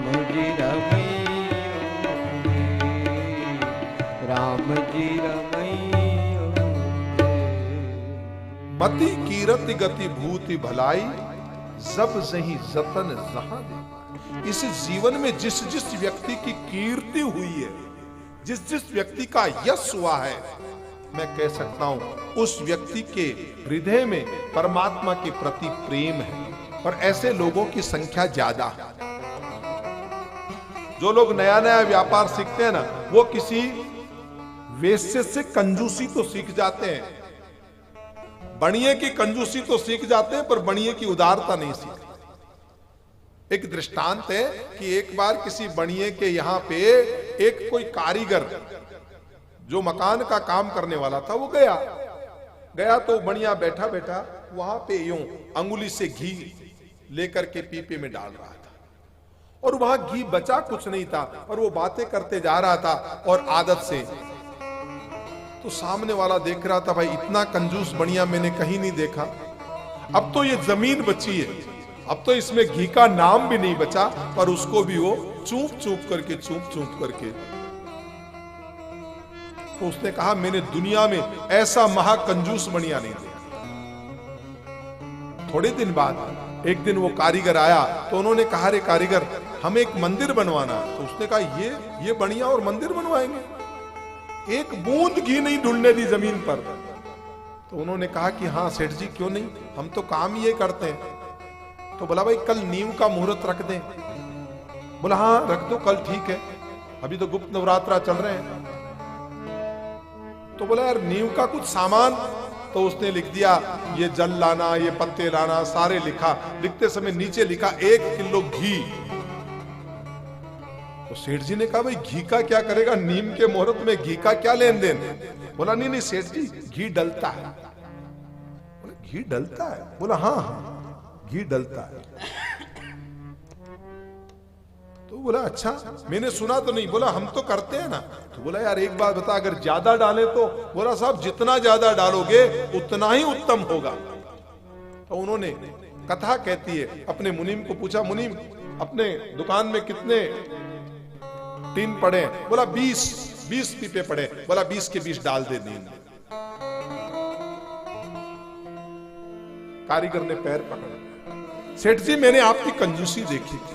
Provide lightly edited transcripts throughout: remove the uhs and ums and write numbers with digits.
जी रमैयो रे, राम जी रमैयो रे। मति कीरति गति भूति भलाई, जब जही जतन जहां दे। इस जीवन में जिस जिस व्यक्ति की कीर्ति हुई है, जिस जिस व्यक्ति का यश हुआ है, मैं कह सकता हूं उस व्यक्ति के हृदय में परमात्मा के प्रति प्रेम है। और ऐसे लोगों की संख्या ज्यादा है। जो लोग नया नया व्यापार सीखते हैं ना, वो किसी वेश्य से कंजूसी तो सीख जाते हैं, बणिये की कंजूसी तो सीख जाते हैं, पर बणिये की उदारता नहीं सीखते। एक दृष्टांत है कि एक बार किसी बणिये के यहां पे एक कोई कारीगर जो मकान का काम करने वाला था, वो गया तो बणिया बैठा बैठा वहां पे यूं अंगुली से घी लेकर के पीपे में डाल रहा था, और वहां घी बचा कुछ नहीं था, और वो बातें करते जा रहा था। और आदत से तो सामने वाला देख रहा था, भाई इतना कंजूस बणिया मैंने कहीं नहीं देखा। अब तो ये जमीन बची है, अब तो इसमें घी का नाम भी नहीं बचा, पर उसको भी वो चूप चूप करके तो उसने कहा, मैंने दुनिया में ऐसा महाकंजूस बणिया नहीं देखा। थोड़े दिन बाद एक दिन वो कारीगर आया, तो उन्होंने कहा, रे कारीगर, हमें एक मंदिर बनवाना। तो उसने कहा, ये बणिया और मंदिर बनवाएंगे, एक बूंद घी नहीं ढूंढने दी जमीन पर। तो उन्होंने कहा कि हाँ सेठ जी, क्यों नहीं, हम तो काम ये करते हैं। तो बोला, भाई कल नींव का मुहूर्त रख दें। बोला, हाँ रख दो, कल ठीक है, अभी तो गुप्त नवरात्रा चल रहे हैं। तो बोला, यार नींव का कुछ सामान। तो उसने लिख दिया, ये जल लाना, ये पत्ते लाना, सारे लिखा। लिखते समय नीचे लिखा 1 किलो घी। तो सेठ जी ने कहा, भाई घी का क्या करेगा, नीम के मुहूर्त में घी का क्या लेन देन। बोला, नहीं सेठ जी, घी डलता है। बोला, घी डलता है? बोला, हाँ घी डलता है। तो बोला, अच्छा मैंने सुना तो नहीं। बोला, हम तो करते हैं ना। तो बोला, यार एक बात बता, अगर ज्यादा डाले तो? बोला, साहब जितना ज्यादा डालोगे उतना ही उत्तम होगा। तो उन्होंने कथा कहती है, अपने मुनीम को पूछा, मुनीम अपने दुकान में कितने टीन पड़े? बोला, 20 पीपे पड़े। बोला, 20 के 20 डाल दे नींद। कारीगर ने पैर पकड़ा, सेठ जी मैंने आपकी कंजूसी देखी थी,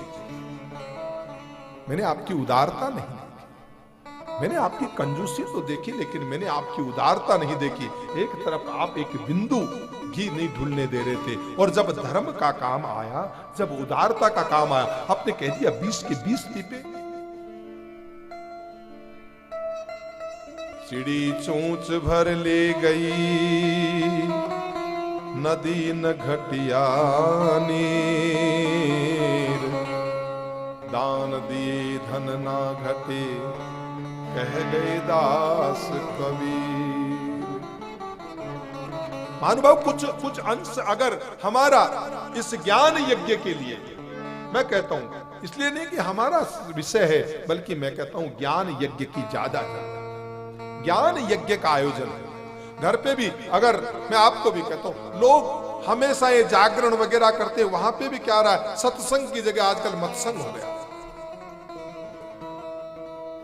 मैंने आपकी उदारता नहीं देखी। मैंने आपकी कंजूसी तो देखी, लेकिन मैंने आपकी उदारता नहीं देखी। एक तरफ आप एक बिंदु घी नहीं ढूंढने दे रहे थे, और जब धर्म का काम आया, जब उदारता का काम आया, आपने कह दिया 20 के 20 पीपे। चिड़ी चोंच भर ले गई, नदी न घटिया नीर, दान दिए धन ना घटे, कह गए दास कबीर। महानुभाव, कुछ अंश अगर हमारा इस ज्ञान यज्ञ के लिए, मैं कहता हूं इसलिए नहीं कि हमारा विषय है, बल्कि मैं कहता हूं ज्ञान यज्ञ की ज्यादा ज्ञान यज्ञ का आयोजन है। घर पे भी अगर मैं आपको भी कहता हूं, लोग हमेशा ये जागरण वगैरह करते, वहां पे भी क्या रहा है, सत्संग की जगह आजकल मत्संग हो गया।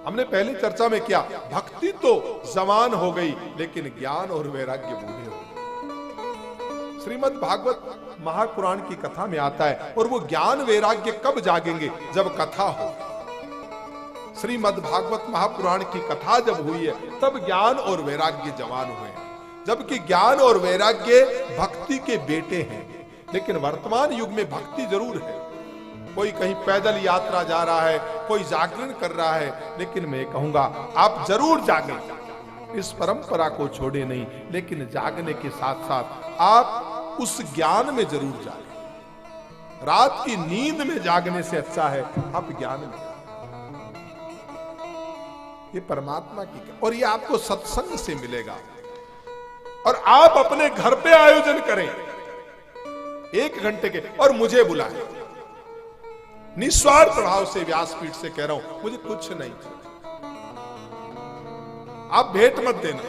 हमने पहली चर्चा में किया, भक्ति तो जवान हो गई, लेकिन ज्ञान और वैराग्य बूढ़े हो गए। श्रीमद् भागवत महापुराण की कथा में आता है, और वो ज्ञान वैराग्य कब जागेंगे, जब कथा हो। श्रीमद् भागवत महापुराण की कथा जब हुई है, तब ज्ञान और वैराग्य जवान हुए, जबकि ज्ञान और वैराग्य भक्ति के बेटे हैं। लेकिन वर्तमान युग में भक्ति जरूर है, कोई कहीं पैदल यात्रा जा रहा है, कोई जागरण कर रहा है, लेकिन मैं कहूंगा आप जरूर जागें, इस परंपरा को छोड़े नहीं, लेकिन जागने के साथ साथ आप उस ज्ञान में जरूर जागें। रात की नींद में जागने से अच्छा है आप ज्ञान में। ये परमात्मा की, और ये आपको सत्संग से मिलेगा। और आप अपने घर पे आयोजन करें 1 घंटे के, और मुझे बुलाएं। निस्वार्थ भाव से व्यासपीठ से कह रहा हूं, मुझे कुछ नहीं, आप भेंट मत देना,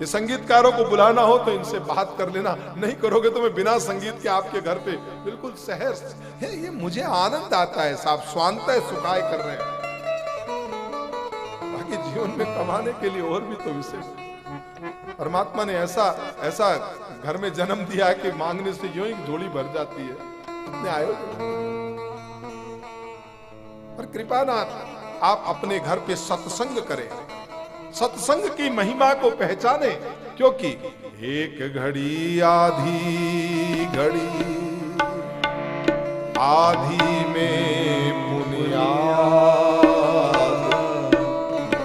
ये संगीतकारों को बुलाना हो तो इनसे बात कर लेना, नहीं करोगे तो मैं बिना संगीत के आपके घर पे बिल्कुल सहर है। ये मुझे आनंद आता है साहब, स्वांतः सुखाय कर रहे हैं। बाकी जीवन में कमाने के लिए और भी तो विशेष परमात्मा ने ऐसा घर में जन्म दिया है कि मांगने से यूं ही झोली भर जाती है। इतने आयो पर कृपानाथ आप अपने घर पे सत्संग करें, सत्संग की महिमा को पहचाने, क्योंकि एक घड़ी आधी घड़ी आधी में पुनियाद,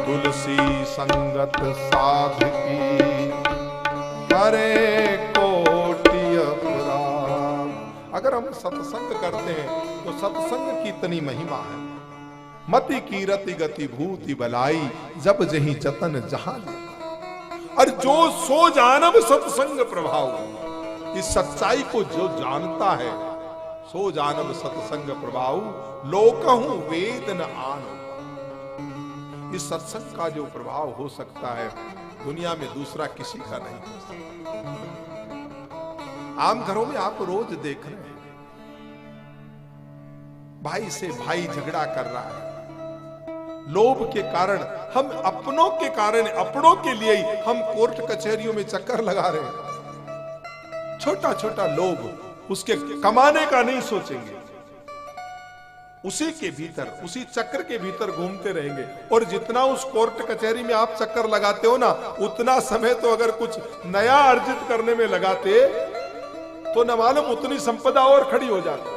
तुलसी संगत साध की करे कोटि अपराध। अगर हम सत्संग करते हैं तो सत्संग की इतनी महिमा है। मति कीरति गति भूति बलाई, जब जही जतन जहां ले। और जो सो जानब सत्संग प्रभाव, इस सच्चाई को जो जानता है, सो जानब सत्संग प्रभाव, लोकहु वेद न आन। इस सत्संग का जो प्रभाव हो सकता है दुनिया में दूसरा किसी का नहीं हो सकता। आम घरों में आप रोज देख रहे हैं, भाई से भाई झगड़ा कर रहा है, लोभ के कारण, हम अपनों के कारण, अपनों के लिए ही हम कोर्ट कचहरियों में चक्कर लगा रहे हैं। छोटा छोटा लोभ, उसके कमाने का नहीं सोचेंगे, उसी के भीतर, उसी चक्र के भीतर घूमते रहेंगे। और जितना उस कोर्ट कचहरी में आप चक्कर लगाते हो ना, उतना समय तो अगर कुछ नया अर्जित करने में लगाते तो न मालूम उतनी संपदा और खड़ी हो जाती।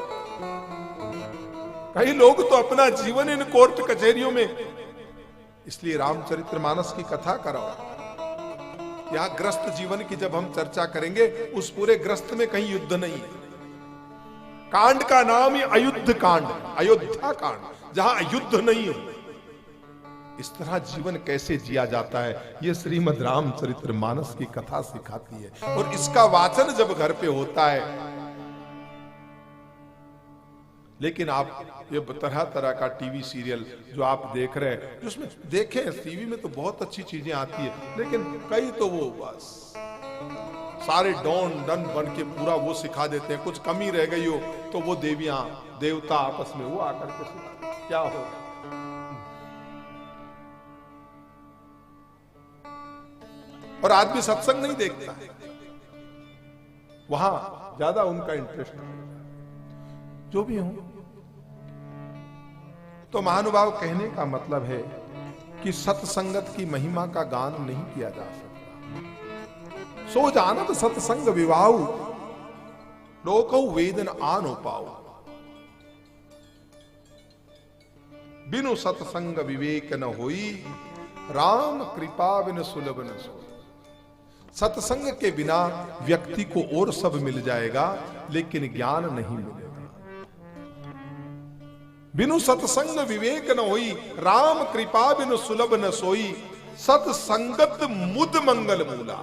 कई लोग तो अपना जीवन इन कोर्ट कचहरियों में, इसलिए रामचरितमानस की कथा कराओ। यहां ग्रस्त जीवन की जब हम चर्चा करेंगे, उस पूरे ग्रस्त में कहीं युद्ध नहीं है। कांड का नाम ही अयुद्ध कांड, अयोध्या कांड, जहां युद्ध नहीं है। इस तरह जीवन कैसे जिया जाता है, यह श्रीमद् रामचरितमानस की कथा सिखाती है। और इसका वाचन जब घर पे होता है, लेकिन आप ये तरह तरह का टीवी सीरियल जो आप देख रहे हैं, जिसमें देखें टीवी में तो बहुत अच्छी चीजें आती है, लेकिन कई तो वो बस सारे डॉन डन बन के पूरा वो सिखा देते हैं। कुछ कमी रह गई हो तो वो देवियां देवता आपस में वो आकर के सिखा क्या हो। और आदमी सत्संग नहीं देखता है, वहां ज्यादा उनका इंटरेस्ट है। जो भी हो, तो महानुभाव कहने का मतलब है कि सत्संगत की महिमा का गान नहीं किया जा सकता। सो जानत सत्संग विवाहु, लोको वेदन आनो पाओ। बिनु सत्संग विवेक न होई, राम कृपा बिन सुलभ न सोई। सत्संग के बिना व्यक्ति को और सब मिल जाएगा, लेकिन ज्ञान नहीं मिलेगा। बिनु सत्संग विवेक न होई, राम कृपा बिनु सुलभ न सोई। सत्संगत मुद मंगल मूला।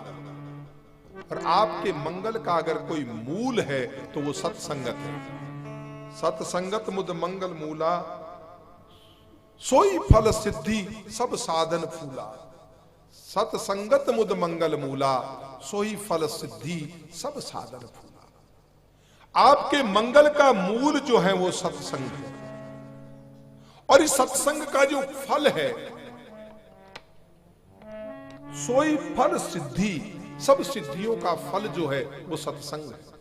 और आपके मंगल का अगर कोई मूल है तो वो सत्संगत है। सत्संगत मुद मंगल मूला, सोई फल सिद्धि सब साधन फूला। सत्संगत मुद मंगल मूला, सोई फल सिद्धि सब साधन फूला। आपके मंगल का मूल जो है वो सत्संग है। और इस सत्संग का जो फल है, सोई फल सिद्धि, सब सिद्धियों का फल जो है वो सत्संग है।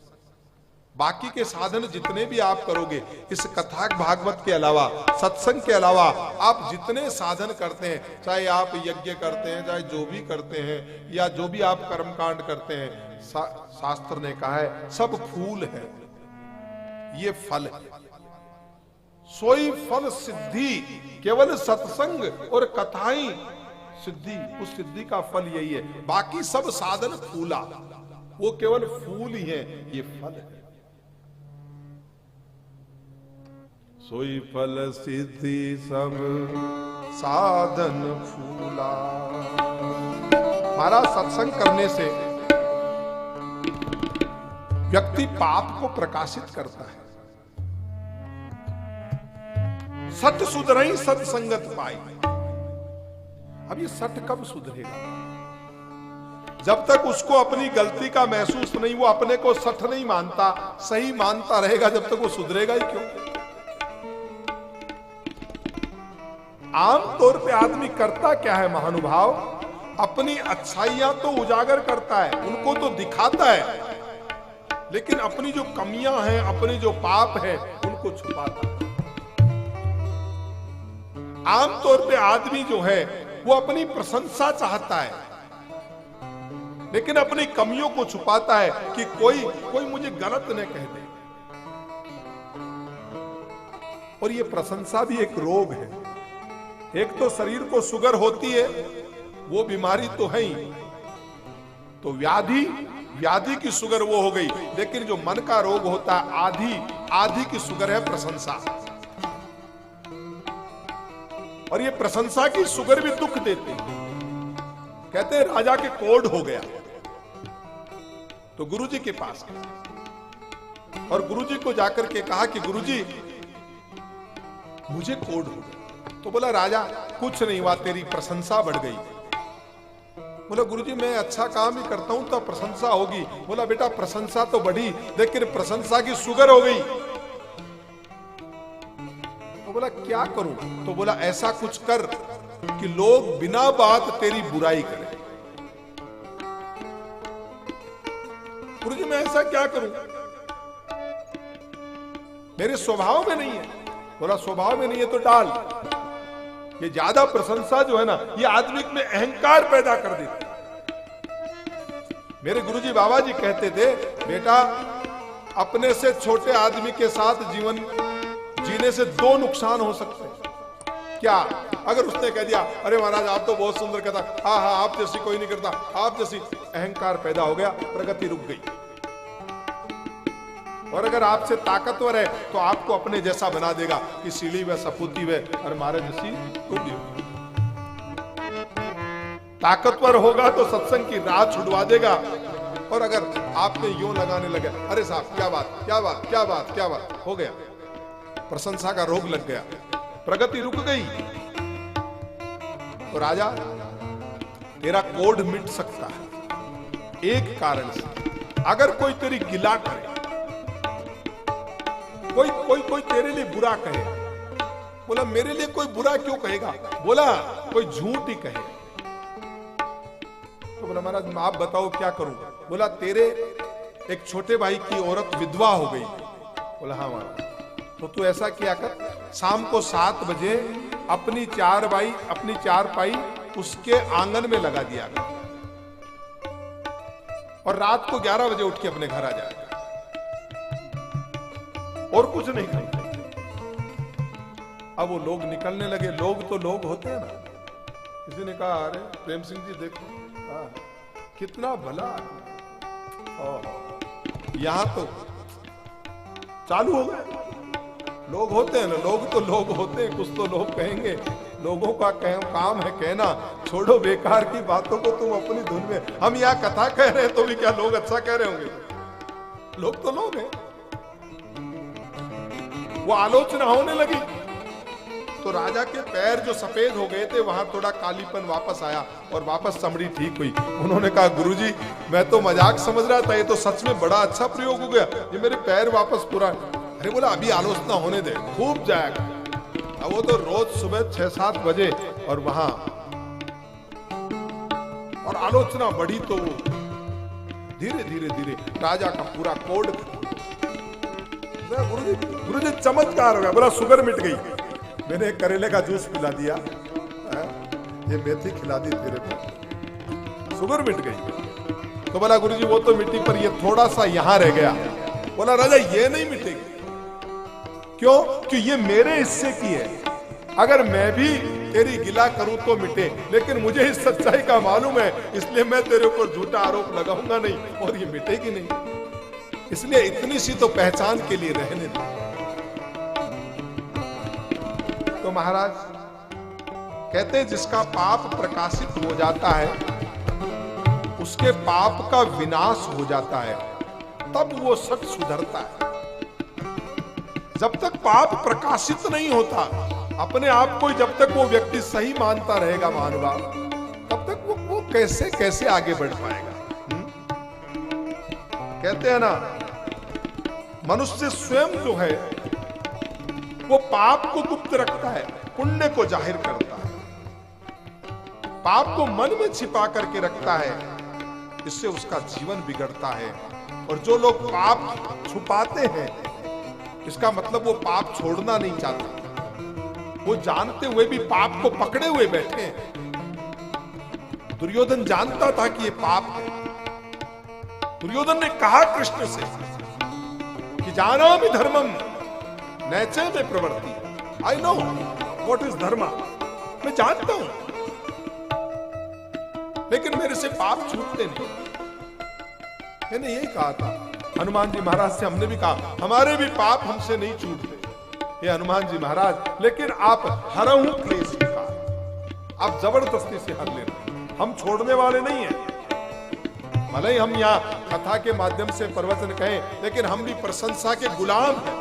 बाकी के साधन जितने भी आप करोगे, इस कथा भागवत के अलावा, सत्संग के अलावा आप जितने साधन करते हैं, चाहे आप यज्ञ करते हैं, चाहे जो भी करते हैं, या जो भी आप कर्मकांड करते हैं, शास्त्र ने कहा है सब फूल है, ये फल है। सोई फल सिद्धि, केवल सत्संग और कथाएं सिद्धि, उस सिद्धि का फल यही है। बाकी सब साधन फूला, वो केवल फूल ही है, ये फल है। सोई फल सिद्धि सब साधन फूला। महाराज, सत्संग करने से व्यक्ति पाप को प्रकाशित करता है। सत सुधरई सत्संगत पाई। अब ये सट कब सुधरेगा? जब तक उसको अपनी गलती का महसूस नहीं, वो अपने को सठ नहीं मानता, सही मानता रहेगा, जब तक वो सुधरेगा ही क्यों। आमतौर पे आदमी करता क्या है महानुभाव, अपनी अच्छाइयां तो उजागर करता है, उनको तो दिखाता है, लेकिन अपनी जो कमियां हैं, अपने जो पाप हैं, उनको छुपाता है। आमतौर पे आदमी जो है वो अपनी प्रशंसा चाहता है, लेकिन अपनी कमियों को छुपाता है कि कोई मुझे गलत न कह दे। और ये प्रशंसा भी एक रोग है। एक तो शरीर को शुगर होती है, वो बीमारी तो है ही, तो व्याधि की शुगर वो हो गई, लेकिन जो मन का रोग होता है, आधी की शुगर है प्रशंसा। और ये प्रशंसा की शुगर भी दुख देती है। कहते हैं राजा के कोढ़ हो गया, तो गुरुजी के पास गया और गुरुजी को जाकर के कहा कि गुरुजी मुझे कोढ़ हो गया। तो बोला राजा कुछ नहीं हुआ, तेरी प्रशंसा बढ़ गई। बोला गुरुजी मैं अच्छा काम ही करता हूं तो प्रशंसा होगी। बोला बेटा प्रशंसा तो बढ़ी, लेकिन प्रशंसा की शुगर हो गई। तो बोला क्या करूं? तो बोला ऐसा कुछ कर कि लोग बिना बात तेरी बुराई करें। गुरुजी मैं ऐसा क्या करूं, मेरे स्वभाव में नहीं है। बोला स्वभाव में नहीं है तो डाल। ये ज्यादा प्रशंसा जो है ना, ये आदमी में अहंकार पैदा कर देती। मेरे गुरुजी बाबा जी कहते थे बेटा अपने से छोटे आदमी के साथ जीवन जीने से दो नुकसान हो सकते हैं। क्या? अगर उसने कह दिया अरे महाराज आप तो बहुत सुंदर कहता, हाँ हाँ आप जैसी कोई नहीं करता, आप जैसी, अहंकार पैदा हो गया, प्रगति रुक गई। और अगर आपसे ताकतवर है तो आपको अपने जैसा बना देगा कि सीढ़ी व सपूती व और महाराज जैसी टूटी। ताकतवर होगा तो सत्संग की राह छुड़वा देगा। और अगर आपने यूं लगाने लगे अरे साहब क्या बात क्या बात क्या बात क्या बात, हो गया, प्रशंसा का रोग लग गया, प्रगति रुक गई। तो राजा तेरा कोढ़ मिट सकता है एक कारण से, अगर कोई तेरी गिला करे, कोई तेरे लिए बुरा कहे। बोला मेरे लिए कोई बुरा क्यों कहेगा? बोला कोई झूठ ही कहे। तो बोला महाराज आप बताओ क्या करूं? बोला तेरे एक छोटे भाई की औरत विधवा हो गई। बोला हाँ महाराज। तो तू ऐसा किया कर, शाम को 7 बजे अपनी चारपाई उसके आंगन में लगा दिया कर, और रात को 11 बजे उठ के अपने घर आ जाएगा, और कुछ नहीं करते। अब वो लोग निकलने लगे। लोग तो लोग होते हैं ना। किसी ने कहा अरे प्रेम सिंह जी देखो कितना भला, यहां तो चालू हो गए। लोग होते हैं ना, लोग तो लोग होते हैं, कुछ तो लोग कहेंगे। लोगों का काम है कहना, छोड़ो बेकार की बातों को, तुम अपनी धुन में। हम यहाँ कथा कह रहे हैं तो भी क्या लोग अच्छा कह रहे होंगे? लोग तो लोग हैं। वो आलोचना होने लगी तो राजा के पैर जो सफेद हो गए थे वहां थोड़ा कालीपन वापस आया और वापस चमड़ी ठीक हुई। उन्होंने कहा गुरुजी मैं तो मजाक समझ रहा था, ये तो सच में बड़ा अच्छा प्रयोग हो गया, ये मेरे पैर वापस पूरा। अरे बोला अभी आलोचना होने दे, खूब जाएगा। अब वो तो रोज सुबह 6-7 बजे और वहां, और आलोचना बढ़ी तो धीरे धीरे राजा का पूरा कोड। गुरुजी चमत्कार हो गया। बोला शुगर मिट गई, मैंने करेले का जूस पिला दिया, ये मेथी खिला दी तेरे को, शुगर मिट गई। तो बोला गुरुजी वो तो मिट्टी, पर ये थोड़ा सा यहां रह गया। बोला राजा ये नहीं मिटेगी। क्यों? कि ये मेरे हिस्से की है। अगर मैं भी तेरी गिला करूं तो मिटे, लेकिन मुझे इस सच्चाई का मालूम है, इसलिए मैं तेरे ऊपर झूठा आरोप लगाऊंगा नहीं, और ये मिटेगी नहीं। इसलिए इतनी सी तो पहचान के लिए रहने दो। तो महाराज कहते हैं जिसका पाप प्रकाशित हो जाता है उसके पाप का विनाश हो जाता है, तब वो सच सुधरता है। जब तक पाप प्रकाशित नहीं होता, अपने आप को जब तक वो व्यक्ति सही मानता रहेगा महानुभाव, तब तक वो कैसे आगे बढ़ पाएगा। कहते हैं ना, मनुष्य स्वयं जो है वो पाप को गुप्त रखता है, पुण्य को जाहिर करता है। पाप को मन में छिपा करके रखता है, इससे उसका जीवन बिगड़ता है। और जो लोग पाप छुपाते हैं, इसका मतलब वो पाप छोड़ना नहीं चाहते, वो जानते हुए भी पाप को पकड़े हुए बैठे हैं। दुर्योधन जानता था कि ये पाप है। दुर्योधन ने कहा कृष्ण से कि जानामि धर्मम नैचे में प्रवृत्ति, आई नो व्हाट इज धर्मा, मैं जानता हूं, लेकिन मेरे से पाप छूटते नहीं। मैंने यही कहा था हनुमान जी महाराज से, हमने भी कहा हमारे भी पाप हमसे नहीं छूटते। ये हनुमान जी महाराज, लेकिन आप हरहु क्लेश विकार, आप जबरदस्ती से हर लेना, हम छोड़ने वाले नहीं हैं। भले ही हम यहाँ कथा के माध्यम से प्रवचन कहें, लेकिन हम भी प्रशंसा के गुलाम हैं।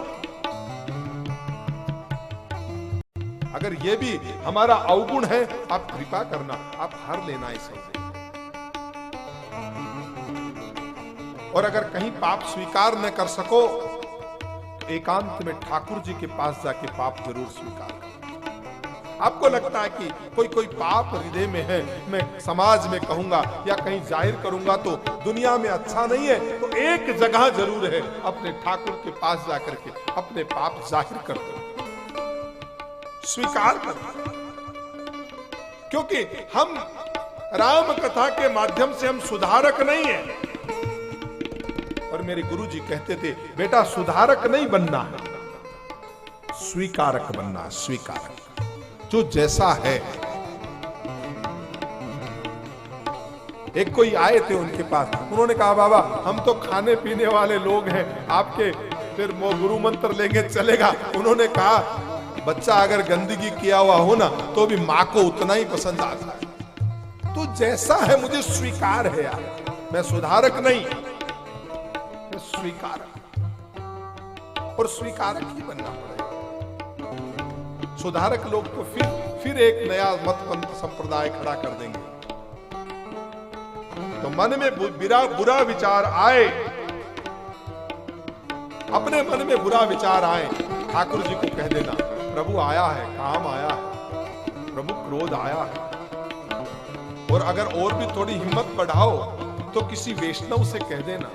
अगर ये भी हमारा अवगुण है, आप कृपा करना, आप हर लेना इसे। और अगर कहीं पाप स्वीकार न कर सको, तो एकांत में ठाकुर जी के पास जाके पाप जरूर स्वीकार करो। आपको लगता है कि कोई पाप हृदय में है, मैं समाज में कहूंगा या कहीं जाहिर करूंगा तो दुनिया में अच्छा नहीं है, तो एक जगह जरूर है, अपने ठाकुर के पास जाकर के अपने पाप जाहिर कर दो, स्वीकार कर दो। क्योंकि हम राम कथा के माध्यम से हम सुधारक नहीं है। और मेरे गुरु जी कहते थे, बेटा सुधारक नहीं बनना है, स्वीकारक बनना, स्वीकारक, जो जैसा है। एक कोई आए थे उनके पास, उन्होंने कहा बाबा हम तो खाने पीने वाले लोग हैं, आपके फिर वो गुरु मंत्र लेंगे चलेगा। उन्होंने कहा बच्चा अगर गंदगी किया हुआ हो ना, तो भी माँ को उतना ही पसंद आता है। तो जैसा है मुझे स्वीकार है यार, मैं सुधारक नहीं, मैं स्वीकारक, और स्वीकारक ही बनना पड़ेगा। सुधारक लोग तो फिर एक नया मत पंथ संप्रदाय खड़ा कर देंगे। तो मन में बुरा विचार आए, अपने मन में बुरा विचार आए, ठाकुर जी को कह देना प्रभु आया है, काम आया है, प्रभु क्रोध आया है। और अगर और भी थोड़ी हिम्मत बढ़ाओ तो किसी वैष्णव से कह देना,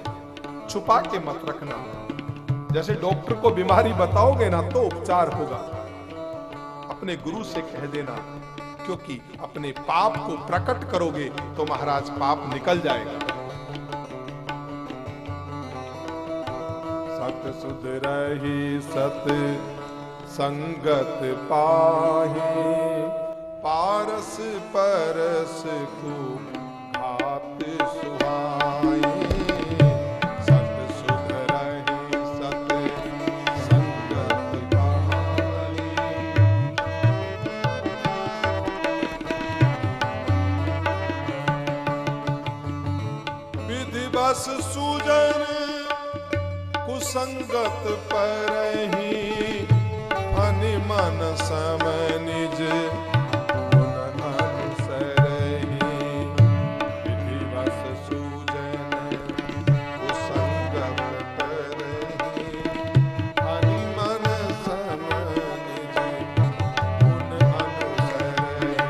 छुपा के मत रखना। जैसे डॉक्टर को बीमारी बताओगे ना तो उपचार होगा, अपने गुरु से कह देना, क्योंकि अपने पाप को प्रकट करोगे तो महाराज पाप निकल जाएगा। सत सुध रही सत संगत पाहे, पारस परस को घात सुहाए। सत सुध रही सत संगत पाहे, विधि बस सूजन कुसंगत परहि, फनि मन सम निज गुण अनुसरहि। विधि बस सूजन कुसंगत परहि, फनि मन सम निज गुण अनुसरहि।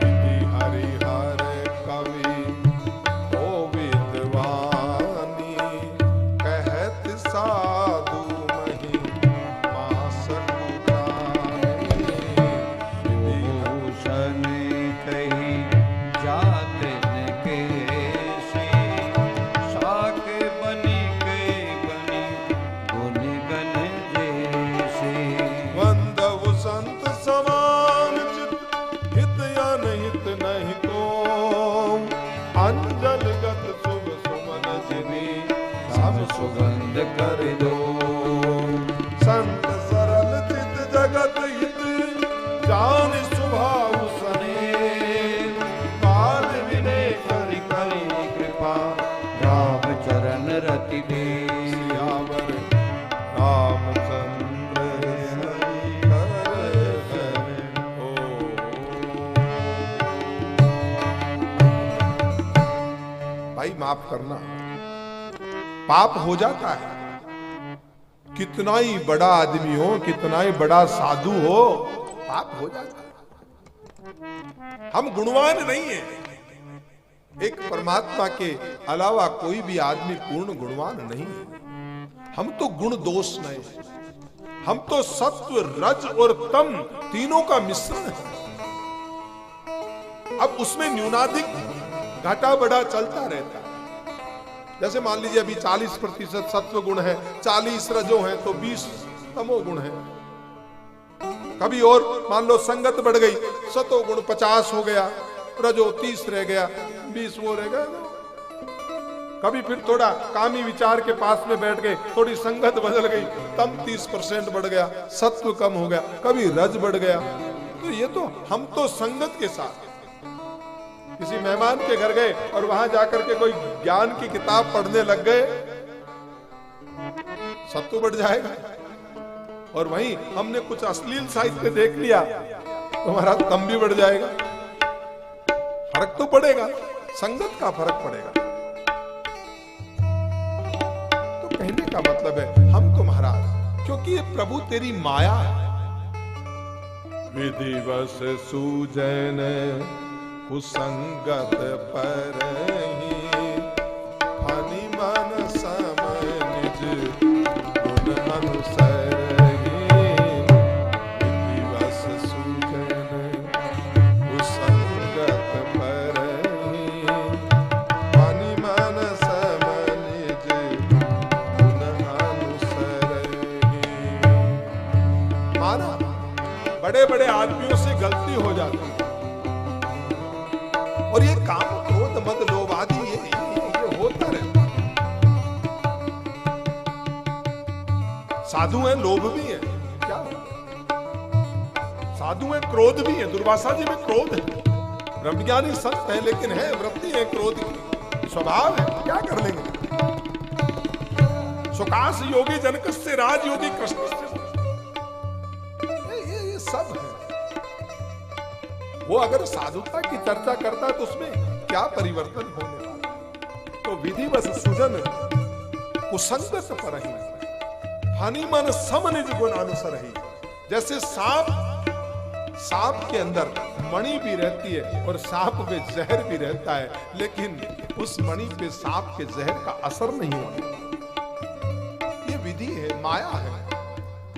इति हरिहर कवि ओ विद्वानी, कहत साधु महि मास उदारी। भूषण कही जात न केसी, साक बनी के बनी गुण गण जैसे। वंदव संत समान चित, हित अनहित नहीं को। अंजल गत शुभ सुमन जिनी, सब सुगंध कर दो। संत सरल चित जगत हित, जान स्वभाव सने। काल विनय करि करि कृपा, राम चरण रति दे। सियावर रामचंद्र हरि हर हो। भाई माफ करना, पाप हो जाता है। कितना ही बड़ा आदमी हो, कितना ही बड़ा साधु हो, पाप हो जाता है। हम गुणवान नहीं है। एक परमात्मा के अलावा कोई भी आदमी पूर्ण गुणवान नहीं है। हम तो गुण दोष नहीं, हम तो सत्व रज और तम तीनों का मिश्रण है। अब उसमें न्यूनाधिक घटा बढ़ा चलता रहता है। जैसे मान लीजिए अभी 40% सत्व गुण है, 40 रजो है, तो 20 तमो गुण है। कभी और मान लो संगत बढ़ गई, सतो गुण 50 हो गया, रजो 30 रह गया, 20 वो रह गया। कभी फिर थोड़ा कामी विचार के पास में बैठ गए, थोड़ी संगत बदल गई, तम 30% बढ़ गया, सत्व कम हो गया, कभी रज बढ़ गया। तो ये तो हम तो संगत के साथ किसी मेहमान के घर गए और वहां जाकर के कोई ज्ञान की किताब पढ़ने लग गए, सत्व बढ़ जाएगा। और वहीं हमने कुछ अश्लील साहित्य देख लिया तो हमारा तम भी बढ़ जाएगा। फर्क तो पड़ेगा, संगत का फर्क पड़ेगा। तो कहने का मतलब है हम तो महाराज, क्योंकि ये प्रभु तेरी माया है। विधिवश सूजन कुसंगत परहि, फनि मन सम निज गुण अनुसरहि। विधिवश सूजन कुसंगत परहि, फनि मन सम निज गुण अनुसरहि। माना बड़े बड़े आदमियों से गलती हो जाती है, और ये काम क्रोध मद लोभ आदि ये होता रहता। साधु हैं, लोभ भी है, क्या साधु हैं, क्रोध भी है। दुर्वासा जी में क्रोध है, ब्रह्मज्ञानी संत है, लेकिन है वृत्ति है क्रोध की, स्वभाव है, क्या कर लेंगे। सुकास योगी जनक से राजयोगी कृष्ण से, ये सब है। वो अगर साधुता की चर्चा करता है तो उसमें क्या परिवर्तन होने वाला। तो विधिवश सुजन कुसंगत परहि, फनि मन सम निज गुण अनुसरहि। जैसे सांप के अंदर मणि भी रहती है और सांप पे जहर भी रहता है, लेकिन उस मणि पे सांप के जहर का असर नहीं होता। ये विधि है, माया है।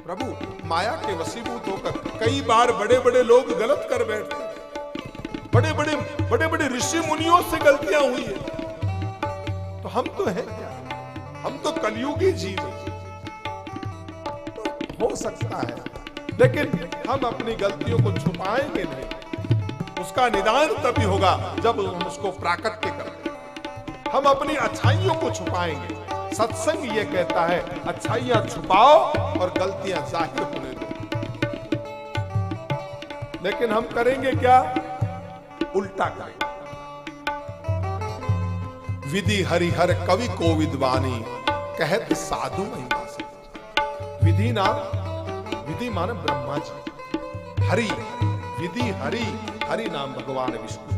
प्रभु माया के वशीभूत होकर कई बार बड़े बड़े लोग गलत कर बैठते, बड़े बड़े ऋषि मुनियों से गलतियां हुई है। तो हम तो हैं क्या, हम तो कलयुगी जीव तो हो सकता है, लेकिन हम अपनी गलतियों को छुपाएंगे नहीं। उसका निदान तभी होगा जब हम उसको प्राकट्य करें। हम अपनी अच्छाइयों को छुपाएंगे। सत्संग ये कहता है अच्छाइयां छुपाओ और गलतियां जाहिर होने दो। लेकिन हम करेंगे क्या, उल्टा करेंगे। विधि हरिहर कवि को विद्वानी, कहत साधु महिमा से। विधि माने ब्रह्मा जी, हरि विधि हरि, हरि नाम भगवान विष्णु।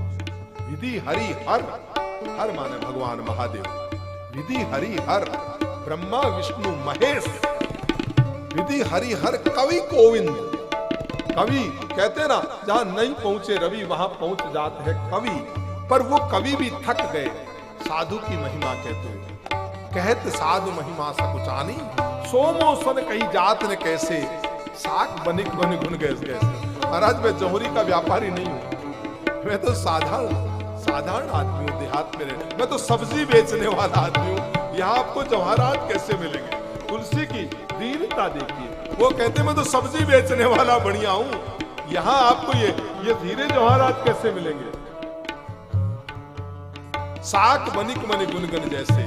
विधि हरि हर माने भगवान महादेव। विधि हरि हर ब्रह्मा विष्णु महेश। विधि हरि हर कवि गोविंद। कवि कहते ना, जहां नहीं पहुंचे रवि वहां पहुंच जाते हैं कवि। पर वो कवि भी थक गए साधु की महिमा कहते हुए। कहत साधु महिमा सकुचानी, सोमो सन कही जात ने कैसे, साख बनिक बन गुन कैसे। महाराज मैं जौहरी का व्यापारी नहीं हूं, मैं तो साधारण आदमी हूं, देहात में रहे। मैं तो सब्जी बेचने वाला आदमी हूं। यहाँ आपको जवाहरात कैसे मिलेंगे। तुलसी की दीनता देखिए, वो कहते मैं तो सब्जी बेचने वाला बढ़िया हूं, यहां आपको ये धीरे जवाहरात कैसे मिलेंगे। साख बनिक मनि गुनगन जैसे,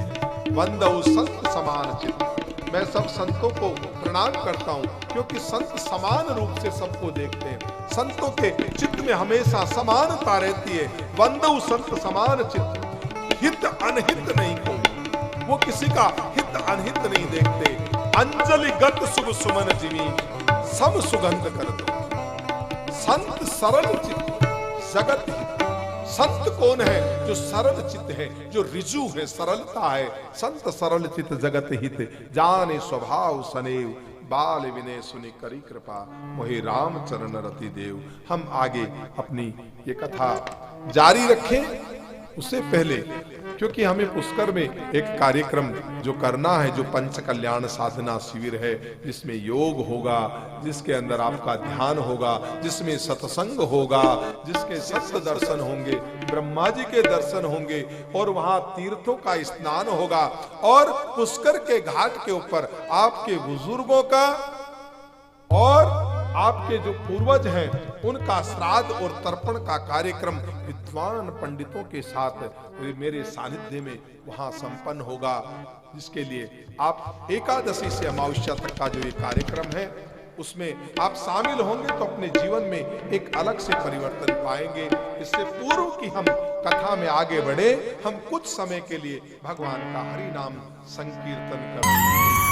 वंदऊ संत समान चित्त। मैं सब संतों को प्रणाम करता हूं, क्योंकि संत समान रूप से सबको देखते हैं। संतों के चित्त में हमेशा समानता रहती है। वंदऊ संत समान चित्त, हित अनहित नहीं कोई, वो किसी का हित अनहित नहीं देखते। अंजलि गत शुभ सुमन जिमी, सब सुगंध कर दो। संत सरल चित्त, जगत संत कौन है? जो सरल चित्त है, जो रिजु है, सरलता है। संत सरल चित्त जगत हित, जाने स्वभाव सनेव, बाल विनय सुनि करी कृपा, मोहि राम चरण रति देव। हम आगे अपनी ये कथा जारी रखें। उससे पहले, क्योंकि हमें पुष्कर में एक कार्यक्रम जो करना है, जो पंच कल्याण साधना शिविर है, जिसमें योग होगा, जिसके अंदर आपका ध्यान होगा, जिसमें सत्संग होगा, जिसके सत्य दर्शन होंगे, ब्रह्मा जी के दर्शन होंगे, और वहां तीर्थों का स्नान होगा, और पुष्कर के घाट के ऊपर आपके बुजुर्गों का और आपके जो पूर्वज हैं उनका श्राद्ध और तर्पण का कार्यक्रम विद्वान पंडितों के साथ मेरे सानिध्य में वहां संपन्न होगा, जिसके लिए आप एकादशी से अमावस्या तक का जो ये कार्यक्रम है उसमें आप शामिल होंगे तो अपने जीवन में एक अलग से परिवर्तन पाएंगे। इससे पूर्व कि हम कथा में आगे बढ़े, हम कुछ समय के लिए भगवान का हरि नाम संकीर्तन करें।